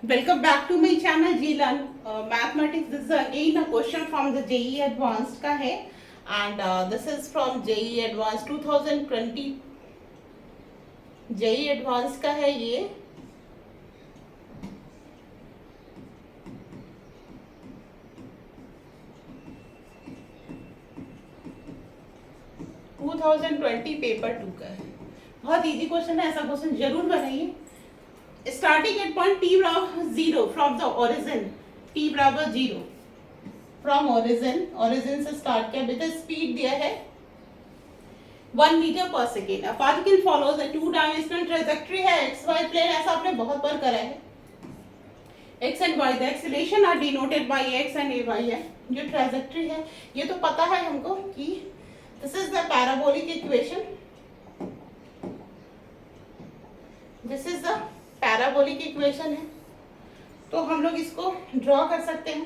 Welcome back to my channel GLearn Mathematics. This is again a question from the JEE Advanced का है and this is from JEE Advanced 2020 JEE Advanced का है ये 2020 paper 2 का है। बहुत easy question है, ऐसा क्वेश्चन जरूर बनाइए। Starting at point t बराबर 0 from the origin, t बराबर 0 from origin से स्टार्ट किया, विद स्पीड दिया है 1 मीटर पर second. A particle follows a 2 dimensional trajectory है एक्स वाई प्लेन, ऐसा आपने बहुत बार करा है। X and y the acceleration are denoted by x and a y है। जो ट्रेजेक्टरी है ये तो पता है हमको कि this is the parabolic equation, this is the parabolic equation है। तो हम लोग इसको ड्रॉ कर सकते हैं।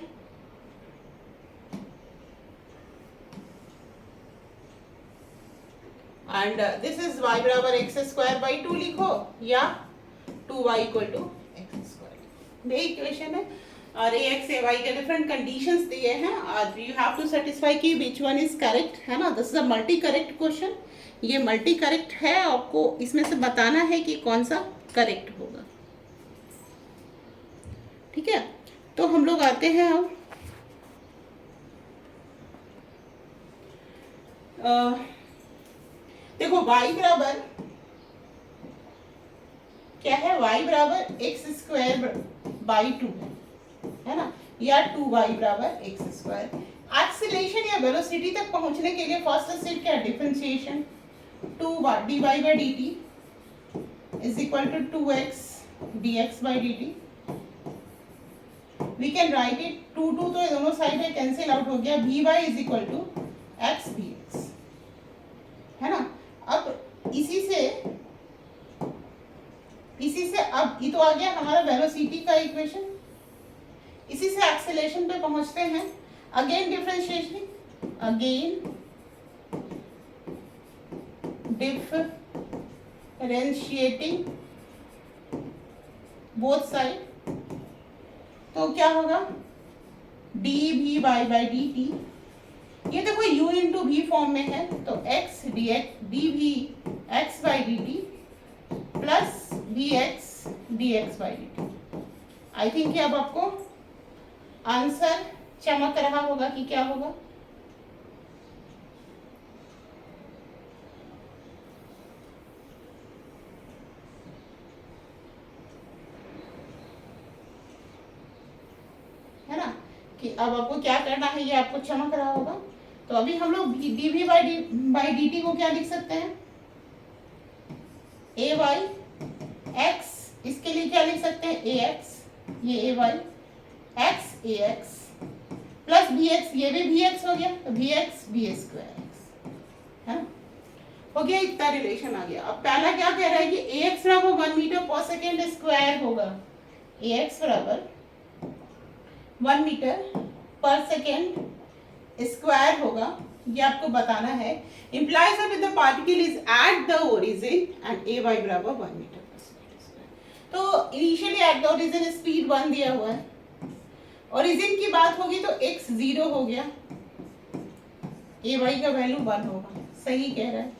एंड दिस इज y बराबर एक्स स्क्वायर बाई 2 लिखो या 2y equal to x square, ये इक्वेशन है। और ए एक्स ए वाई के डिफरेंट कंडीशंस दिए हैं और यू हैव टू सेटिस्फाई कि विच वन इज करेक्ट, है ना। This is a multi correct question, ये मल्टी करेक्ट है, आपको इसमें से बताना है कि कौन सा करेक्ट होगा। ठीक है, तो हम लोग आते हैं अब देखो y बराबर क्या है, y बराबर एक्स स्क्वायर बाई 2 है ना, या 2y बराबर एक्स स्क्वायर। एक्सीलरेशन या वेलोसिटी तक पहुंचने के लिए फर्स्ट स्टेप क्या है, differentiation. 2 dy by dt is equal to 2x dx by dt। We can write it 2 2 तो दोनों साइड में कैंसिल आउट हो गया, vy is equal to x dx, है ना। अब इसी से अब ये तो आ गया हमारा वेलोसिटी का इक्वेशन। इसी से एक्सेलरेशन पे पहुंचते हैं। Again differentiation, again differentiating both side, तो क्या होगा dv बाई डी टी। ये देखो u इंटू वी फॉर्म में है, तो x dv x by D t plus v x d x by D t. I think अब आपको आंसर चमक रहा होगा कि क्या होगा। है ना, कि अब आपको क्या करना है, ये आपको चमक रहा होगा। तो अभी हम लोग dv बाई dt को क्या लिख सकते हैं, ए वाई एक्स, इसके लिए क्या लिख सकते हैं, ए एक्स, ये a Y x A x plus b x, ये भी बी एक्स हो गया, तो b x b square x, है ना। हो गया, इतना रिलेशन आ गया। अब पहला क्या कह रहा है कि ए एक्स बराबर 1 मीटर पर सेकेंड स्क्वायर होगा। ए एक्स बराबर 1 मीटर पर सेकेंड स्क्वायर होगा, ये आपको बताना है। implies that the particle is at the origin and a y बराबर 1 मीटर पर सेकेंड स्क्वायर। तो initially at the origin speed 1 दिया हुआ है, ओरिजिन की बात होगी तो x 0 हो गया, ए वाई का वैल्यू 1 होगा। सही कह रहा है,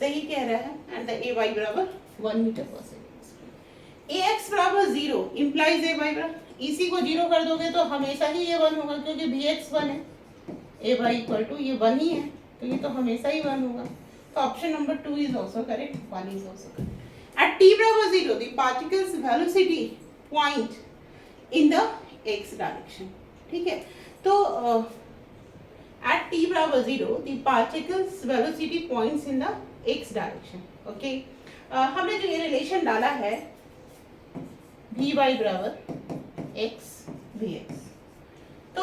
सही कह रहा है। एंड द ए वाई बराबर 1 मीटर पर सेकेंड स्क्वायर। ए एक्स बराबर 0 इंप्लाइज ए वाई बराबर, इसी को 0 कर दोगे तो हमेशा ही ये 1 होगा, क्योंकि बी एक्स 1 है, ए वाई इक्वल टू ये 1 ही है, तो ये तो हमेशा ही 1 होगा। तो option number 2 is also correct, 1 is also correct. Eight T बराबर 0 the particles velocity point in the X direction. ठीक है, तो एट टी बराबर 0 the particles velocity points in the X direction. Okay, हमने जो ये रिलेशन डाला है वी वाई बराबर एक्स वी एक्स, तो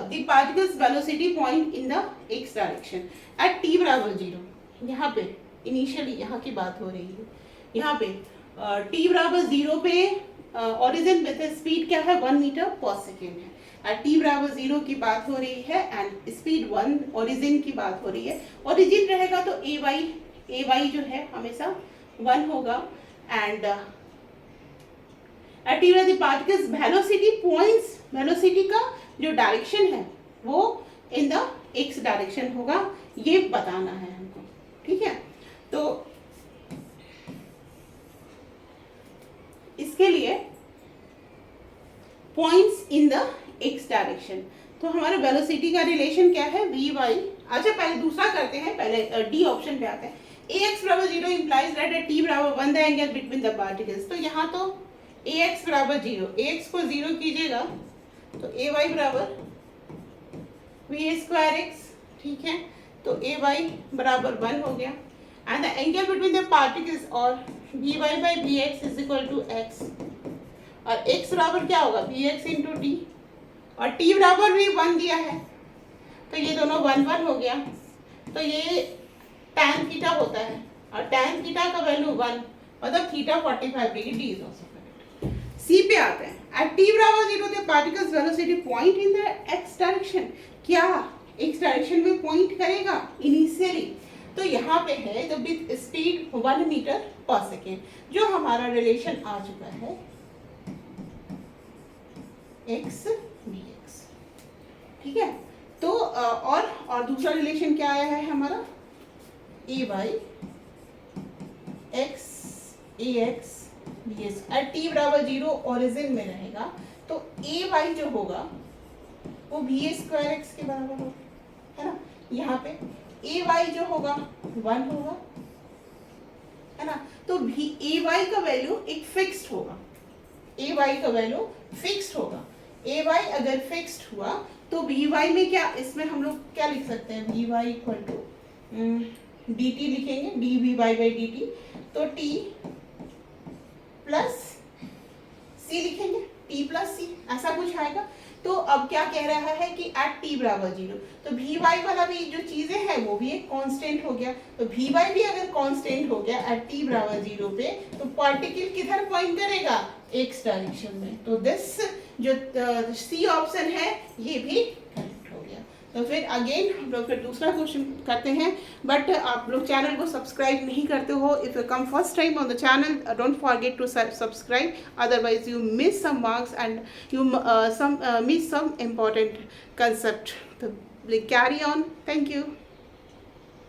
the particles velocity point in the X direction at T बराबर 0। यहाँ पे इनिशियली यहाँ की बात हो रही है, यहाँ पे टी बराबर 0 पे ओरिजिन विद स्पीड क्या है, 1 मीटर पर सेकेंड है। एट टी बराबर 0 की बात हो रही है एंड स्पीड 1, ओरिजिन की बात हो रही है। ओरिजिन रहेगा तो ए वाई जो है हमेशा 1 होगा and at T velocity particles velocity points, velocity का जो डायरेक्शन है वो इन द एक्स डायरेक्शन होगा, ये बताना है हमको, ठीक है। तो इसके लिए points in the X direction, तो हमारे वेलोसिटी का रिलेशन क्या है, वी वाई। अच्छा पहले दूसरा करते हैं, पहले डी ऑप्शन पे आते हैं। ax बराबर 0 implies that at t बराबर 1 the angle between the particles। तो यहाँ तो ax बराबर 0, ax को 0 कीजिएगा तो ay बराबर v स्क्वायर x, ठीक है। तो ay बराबर 1 हो गया, and the angle between the particles और vy by vx is equal to x, और x बराबर क्या होगा vx इंटू टी, और t बराबर भी 1 दिया है तो ये दोनों 1 1 हो गया। तो ये tan थीटा होता है, और tan थीटा का वैल्यू 1, मतलब theta 45 degree, D is also correct. C पे आते हैं। एट टी बराबर 0 the particles velocity point in the X direction, क्या एक्स डायरेक्शन में पॉइंट करेगा इनिशियली, तो यहाँ पे है द विद स्पीड 1 मीटर पर सेकेंड, जो हमारा रिलेशन आ चुका है एक्स वी एक्स, ठीक है। तो और दूसरा रिलेशन क्या आया है हमारा, A Y x A X B S, at T बराबर 0 ओरिजिन में रहेगा, तो ए वाई जो होगा वो वी स्क्वायर एक्स के बराबर होगा, है ना। यहाँ पे ए वाई जो होगा 1 होगा, है ना। तो भी ए वाई का वैल्यू एक फिक्स्ड होगा, ए वाई का वैल्यू फिक्स्ड होगा। ए वाई अगर फिक्स्ड हुआ तो वी वाई में क्या, इसमें हम लोग क्या लिख सकते हैं, V Y equal to D T लिखेंगे, D V Y by D T, तो टी प्लस सी लिखेंगे, टी प्लस सी, ऐसा कुछ आएगा। तो अब क्या कह रहा है कि एट टी बराबर 0, तो वी वाई वाला भी जो चीजें हैं वो भी एक कांस्टेंट हो गया, तो वी वाई भी अगर कांस्टेंट हो गया एट टी बराबर 0 पे, तो पार्टिकल किधर पॉइंट करेगा, एक्स डायरेक्शन में। तो दिस जो सी ऑप्शन है ये भी करेक्ट हो गया। तो फिर अगेन हम लोग फिर दूसरा क्वेश्चन करते हैं, बट आप लोग चैनल को सब्सक्राइब नहीं करते हो, if you come first time on the channel don't forget to subscribe, otherwise you miss some marks and you miss some important concept. तो कैरी ऑन, थैंक यू।